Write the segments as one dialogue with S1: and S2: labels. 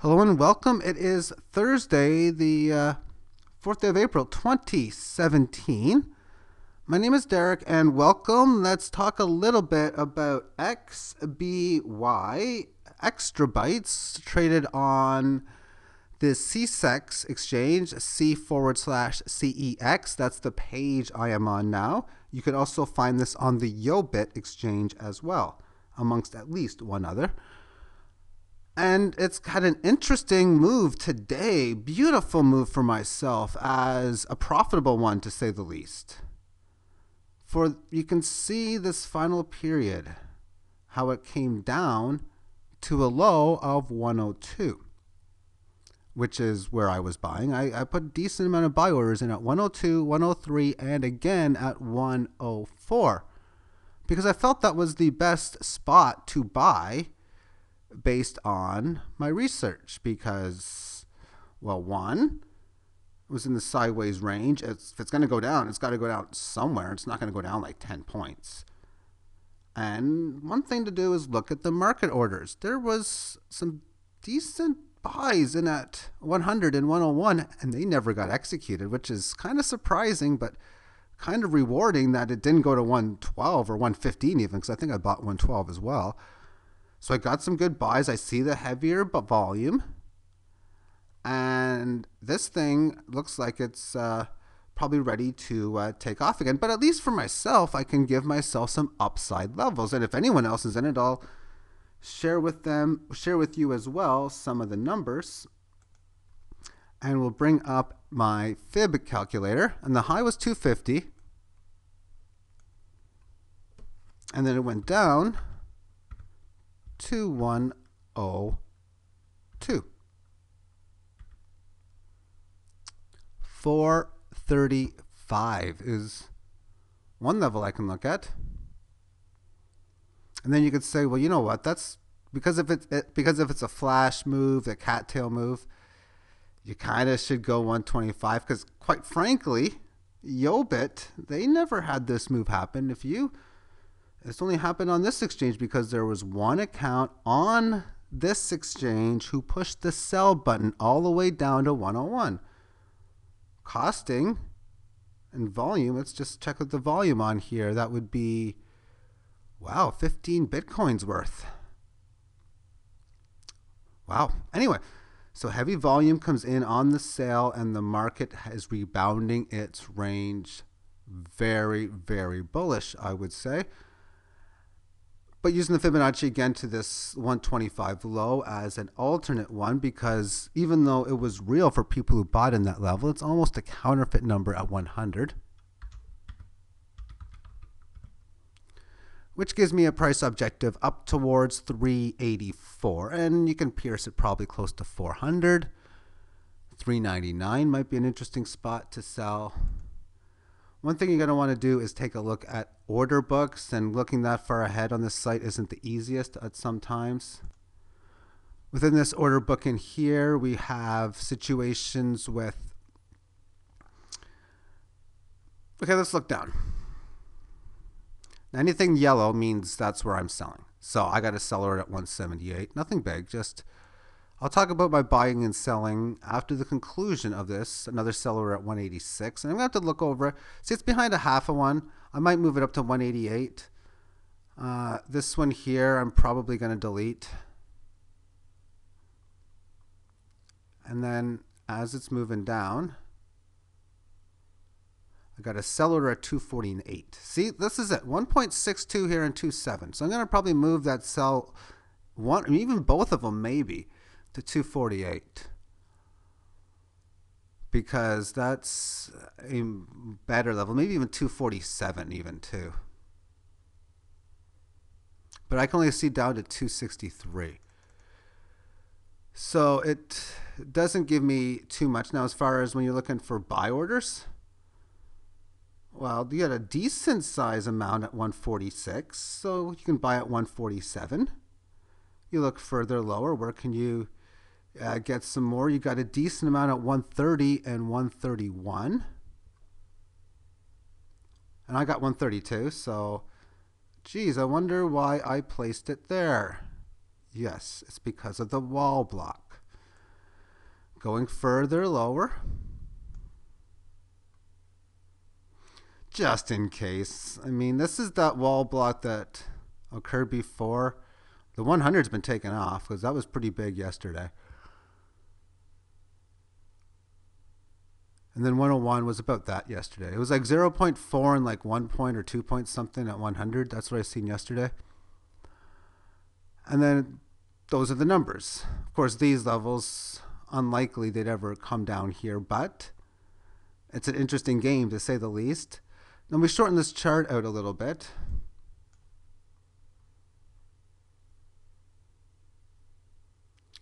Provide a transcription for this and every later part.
S1: Hello and welcome. It is Thursday, the 4th day of April, 2017. My name is Derek and welcome. Let's talk a little bit about XBY, extra bytes, traded on the CSEX exchange, C/CEX. That's the page I am on now. You could also find this on the Yobit exchange as well, amongst at least one other. And it's had an interesting move today. Beautiful move for myself, as a profitable one to say the least. For you can see this final period, how it came down to a low of 102, which is where I was buying. I put a decent amount of buy orders in at 102, 103, and again at 104, because I felt that was the best spot to buy based on my research, because, well, one, it was in the sideways range. If it's going to go down, it's got to go down somewhere. It's not going to go down like 10 points. And one thing to do is look at the market orders. There was some decent buys in at 100 and 101, and they never got executed, which is kind of surprising, but kind of rewarding that it didn't go to 112 or 115 even, because I think I bought 112 as well. So I got some good buys. I see the heavier volume. And this thing looks like it's probably ready to take off again. But at least for myself, I can give myself some upside levels. And if anyone else is in it, I'll share with you as well some of the numbers. And we'll bring up my fib calculator. And the high was 250. And then it went down to 102. 435 is one level I can look at. And then you could say, well, you know what? That's because if it's a flash move, a cattail move, you kind of should go 125, because quite frankly, Yobit, they never had this move happen. It's only happened on this exchange because there was one account on this exchange who pushed the sell button all the way down to 101. Costing and volume, let's just check out the volume on here. That would be, wow, 15 Bitcoins worth. Wow. Anyway, so heavy volume comes in on the sale and the market is rebounding its range. Very, very bullish, I would say. But using the Fibonacci again to this 125 low as an alternate one, because even though it was real for people who bought in that level, it's almost a counterfeit number at 100. Which gives me a price objective up towards 384. And you can pierce it probably close to 400. 399 might be an interesting spot to sell. One thing you're going to want to do is take a look at order books, and looking that far ahead on this site isn't the easiest at sometimes. Within this order book in here, we have situations with, okay, let's look down. Now, anything yellow means that's where I'm selling. So I got a seller at 178, nothing big, just I'll talk about my buying and selling after the conclusion of this. Another seller at 186. And I'm going to have to look over it. See, it's behind a half of one. I might move it up to 188. This one here, I'm probably going to delete. And then as it's moving down, I got a seller at 248. See, this is it. 1.62 here and 2.7. So I'm going to probably move that sell, one, even both of them maybe, to 248, because that's a better level, maybe even 247 even too. But I can only see down to 263. So it doesn't give me too much. Now, as far as when you're looking for buy orders, well, you got a decent size amount at 146, so you can buy at 147. You look further lower, where can you get some more? You got a decent amount at 130 and 131. And I got 132, so geez, I wonder why I placed it there. Yes, it's because of the wall block. going further lower. Just in case. I mean, this is that wall block that occurred before. The 100's been taken off because that was pretty big yesterday. And then 101 was about that yesterday. It was like 0.4 and like 1 point or 2 point something at 100. That's what I seen yesterday. And then those are the numbers. Of course, these levels, unlikely they'd ever come down here, but it's an interesting game to say the least. Now we shorten this chart out a little bit.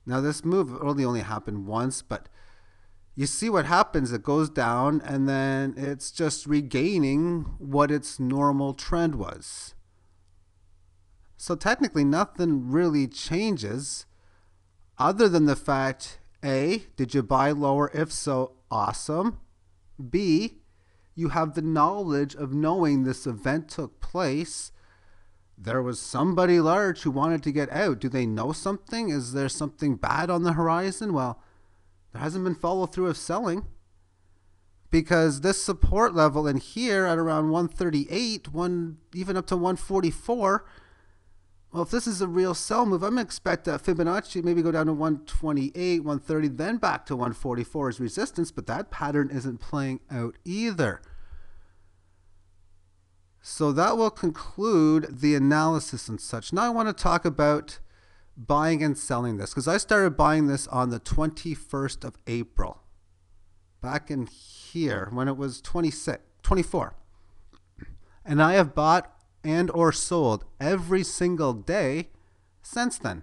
S1: Now this move really only happened once, but you see what happens. It goes down and then it's just regaining what its normal trend was. So technically nothing really changes other than the fact, A, did you buy lower? If so, awesome. B, you have the knowledge of knowing this event took place. There was somebody large who wanted to get out. Do they know something? Is there something bad on the horizon? Well, there hasn't been follow through of selling, because this support level in here at around 138, even up to 144, well, if this is a real sell move, I'm going to expect that Fibonacci maybe go down to 128, 130, then back to 144 as resistance, but that pattern isn't playing out either. So that will conclude the analysis and such. Now I want to talk about buying and selling this, because I started buying this on the 21st of April, back in here when it was 24. And I have bought and or sold every single day since then.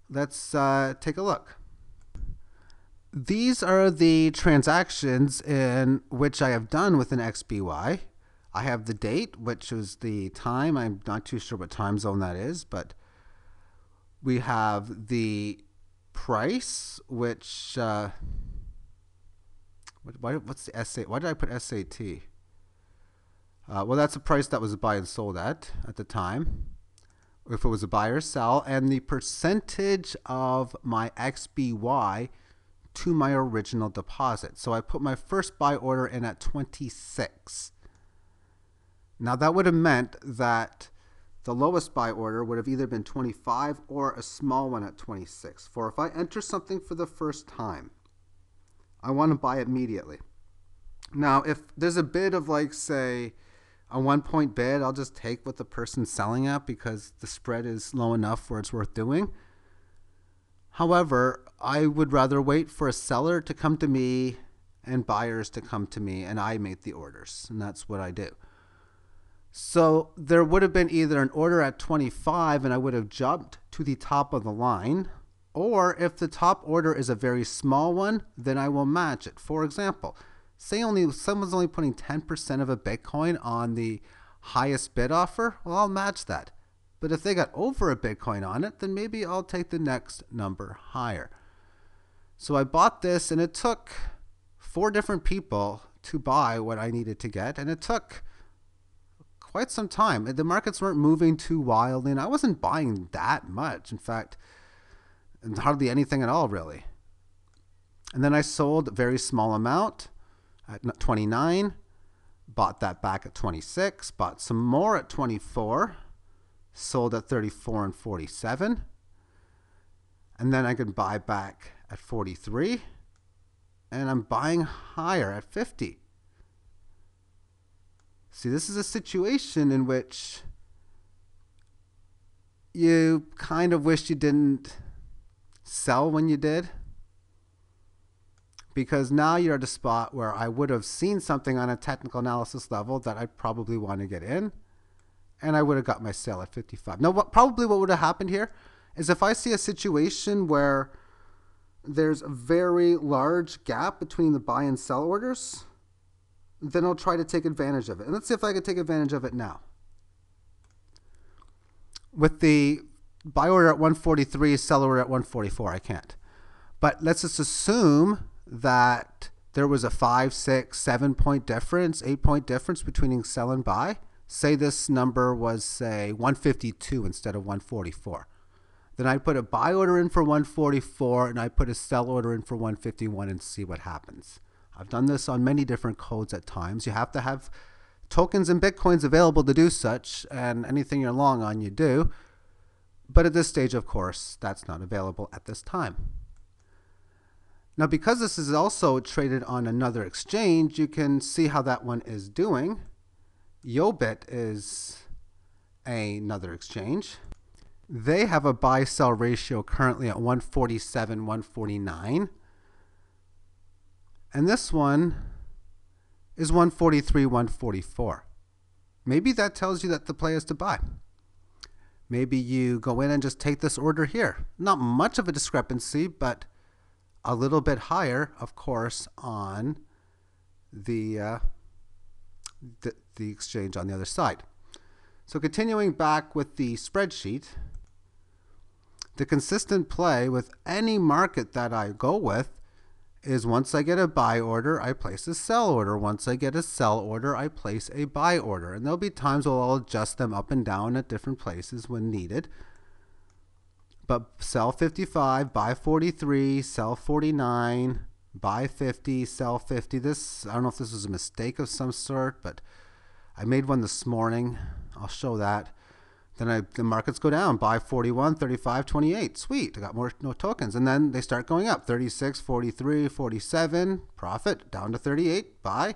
S1: Let's take a look. These are the transactions in which I have done with an XBY. I have the date, which is the time. I'm not too sure what time zone that is, but we have the price, which what's the SAT? Why did I put SAT? Well, that's the price that was buy and sold at the time, if it was a buy or sell, and the percentage of my XBY to my original deposit. So I put my first buy order in at 26. Now that would have meant that the lowest buy order would have either been 25 or a small one at 26. For if I enter something for the first time, I want to buy immediately. Now, if there's a bid of, like, say, a 1 point bid, I'll just take what the person's selling at because the spread is low enough where it's worth doing. However, I would rather wait for a seller to come to me and buyers to come to me, and I make the orders, and that's what I do. So there would have been either an order at 25 and I would have jumped to the top of the line, or if the top order is a very small one, then I will match it. For example, say someone's only putting 10% of a Bitcoin on the highest bid offer, well, I'll match that. But if they got over a Bitcoin on it, then maybe I'll take the next number higher. So I bought this, and it took 4 different people to buy what I needed to get, and it took quite some time. The markets weren't moving too wildly, and I wasn't buying that much. In fact, hardly anything at all, really. And then I sold a very small amount at 29, bought that back at 26, bought some more at 24, sold at 34 and 47, and then I could buy back at 43, and I'm buying higher at 50. See, this is a situation in which you kind of wish you didn't sell when you did, because now you're at a spot where I would have seen something on a technical analysis level that I probably want to get in, and I would have got my sale at 55. Now, what would have happened here is if I see a situation where there's a very large gap between the buy and sell orders, then I'll try to take advantage of it. And let's see if I can take advantage of it now. With the buy order at 143, sell order at 144, I can't. But let's just assume that there was a 5, 6, 7 point difference, 8 point difference between sell and buy. Say this number was, say, 152 instead of 144. Then I'd put a buy order in for 144 and I'd put a sell order in for 151 and see what happens. I've done this on many different codes at times. You have to have tokens and Bitcoins available to do such, and anything you're long on, you do. But at this stage, of course, that's not available at this time. Now, because this is also traded on another exchange, you can see how that one is doing. YoBit is another exchange. They have a buy-sell ratio currently at 147, 149. And this one is 143, 144. Maybe that tells you that the play is to buy. Maybe you go in and just take this order here. Not much of a discrepancy, but a little bit higher, of course, on the exchange on the other side. So continuing back with the spreadsheet, the consistent play with any market that I go with is once I get a buy order, I place a sell order. Once I get a sell order, I place a buy order. And there'll be times where I'll adjust them up and down at different places when needed. But sell 55, buy 43, sell 49, buy 50, sell 50. This, I don't know if this was a mistake of some sort, but I made one this morning. I'll show that. Then the markets go down, buy 41, 35, 28. Sweet, I got no tokens. And then they start going up, 36, 43, 47, profit, down to 38, buy,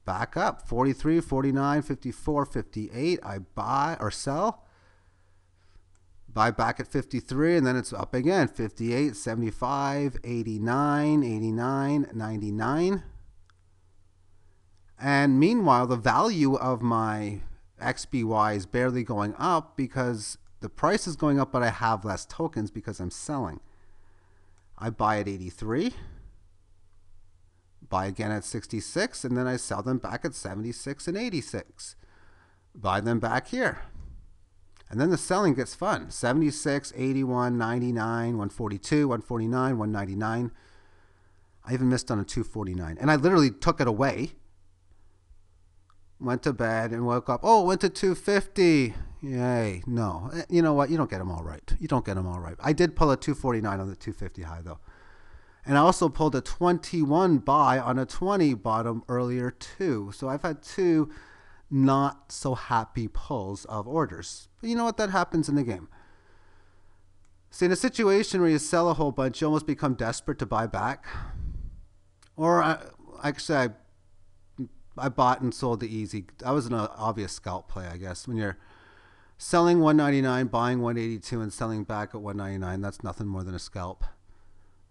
S1: back up, 43, 49, 54, 58, I buy or sell, buy back at 53, and then it's up again, 58, 75, 89, 89, 99. And meanwhile, the value of my XBY is barely going up because the price is going up, but I have less tokens because I'm selling. I buy at 83, buy again at 66, and then I sell them back at 76 and 86. Buy them back here. And then the selling gets fun. 76, 81, 99, 142, 149, 199. I even missed on a 249. And I literally took it away. Went to bed and woke up. Oh, went to 250. Yay. No. You know what? You don't get them all right. You don't get them all right. I did pull a 249 on the 250 high, though. And I also pulled a 21 buy on a 20 bottom earlier, too. So I've had two not so happy pulls of orders. But you know what? That happens in the game. See, in a situation where you sell a whole bunch, you almost become desperate to buy back. Or actually, I bought and sold the easy. That was an obvious scalp play, I guess. When you're selling 199, buying 182, and selling back at 199, that's nothing more than a scalp.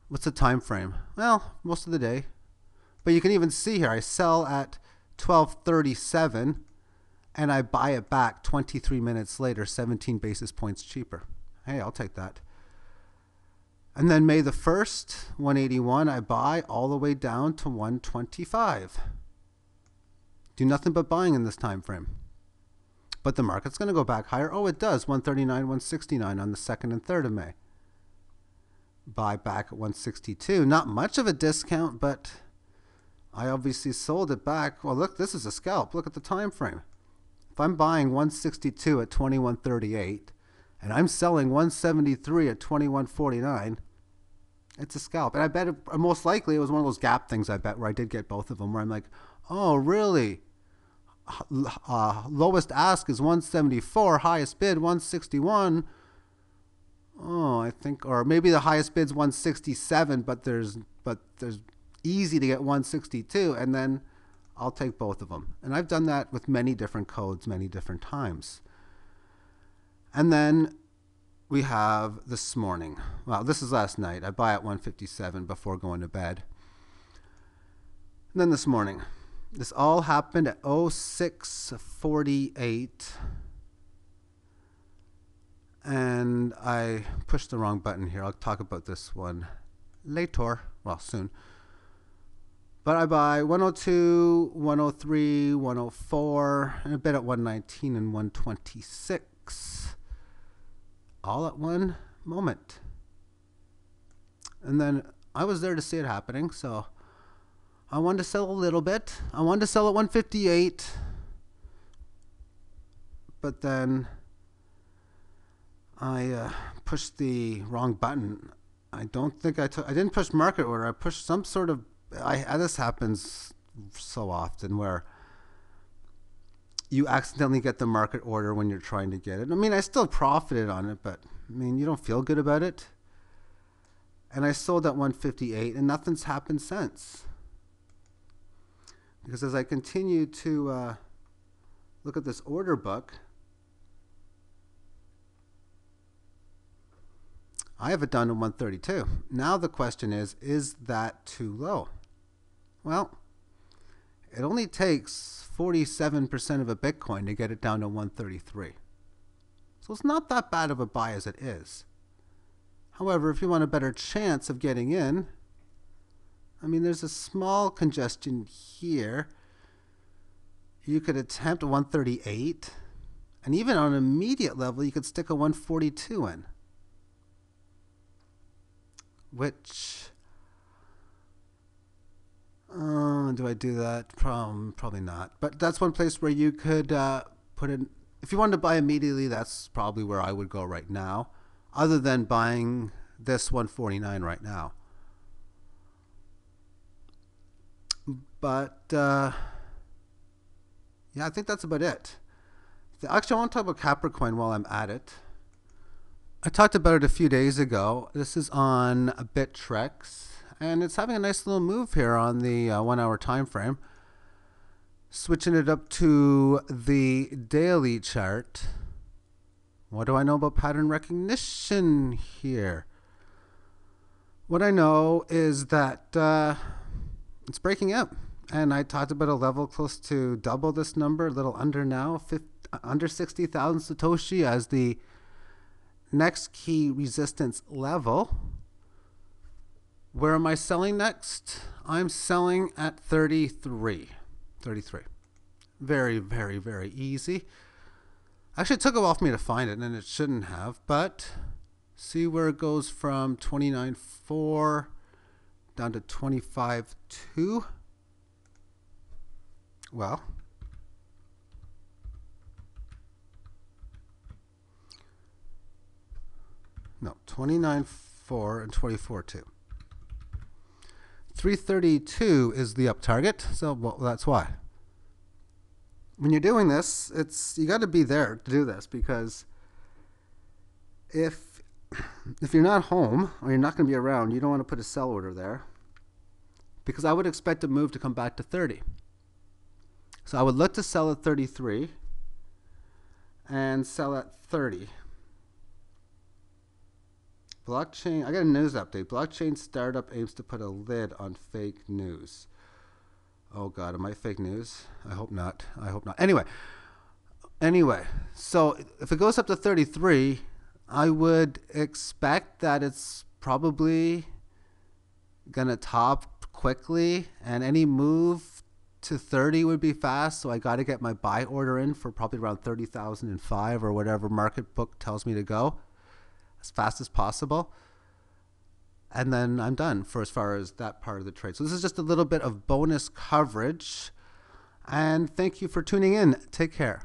S1: What's the time frame? Well, most of the day. But you can even see here, I sell at 1237, and I buy it back 23 minutes later, 17 basis points cheaper. Hey, I'll take that. And then May the 1st, 181, I buy all the way down to 125. Do nothing but buying in this time frame. But the market's going to go back higher. Oh, it does. 139, 169 on the 2nd and 3rd of May. Buy back at 162. Not much of a discount, but I obviously sold it back. Well, look, this is a scalp. Look at the time frame. If I'm buying 162 at 2138 and I'm selling 173 at 2149, it's a scalp. And I bet most likely it was one of those gap things, I bet, where I did get both of them, where I'm like, oh, really? Lowest ask is 174, highest bid 161. Oh, I think, or maybe the highest bid's 167, but there's easy to get 162, and then I'll take both of them. And I've done that with many different codes, many different times. And then we have this morning. Well, this is last night. I buy at 157 before going to bed. And then this morning. This all happened at 06:48, and I pushed the wrong button here. I'll talk about this one later, well, soon. But I buy 102, 103, 104, and a bit at 119 and 126, all at one moment. And then I was there to see it happening, so I wanted to sell a little bit. I wanted to sell at 158. But then I pushed the wrong button. I don't think I didn't push market order. I pushed some sort of. This happens so often where you accidentally get the market order when you're trying to get it. I mean, I still profited on it, but I mean, you don't feel good about it. And I sold at 158, and nothing's happened since. Because as I continue to look at this order book, I have it down to 132. Now the question is that too low? Well, it only takes 47% of a Bitcoin to get it down to 133. So it's not that bad of a buy as it is. However, if you want a better chance of getting in, I mean, there's a small congestion here. You could attempt 138, and even on an immediate level, you could stick a 142 in, which, do I do that? Probably not. But that's one place where you could put in, if you wanted to buy immediately, that's probably where I would go right now, other than buying this 149 right now. But yeah, I think that's about it. Actually, I want to talk about Capricorn while I'm at it. I talked about it a few days ago. This is on Bittrex, and it's having a nice little move here on the 1 hour time frame. Switching it up to the daily chart. What do I know about pattern recognition here? What I know is that it's breaking up. And I talked about a level close to double this number, a little under now, under 60,000 Satoshi as the next key resistance level. Where am I selling next? I'm selling at 33. 33. Very, very, very easy. Actually, it took a while for me to find it, and it shouldn't have, but see where it goes from 29.4 down to 25.2. Well, no, 29.4 and 24.2. 332 is the up target, so well, that's why. When you're doing this, you got to be there to do this, because if you're not home or you're not going to be around, you don't want to put a sell order there, because I would expect a move to come back to 30. So I would look to sell at 33 and sell at 30. Blockchain, I got a news update. Blockchain startup aims to put a lid on fake news. Oh God, am I fake news? I hope not. I hope not. Anyway, so if it goes up to 33, I would expect that it's probably going to top quickly, and any move to 30 would be fast, so I got to get my buy order in for probably around 30,005 or whatever market book tells me to go as fast as possible. And then I'm done for as far as that part of the trade. So this is just a little bit of bonus coverage. And thank you for tuning in. Take care.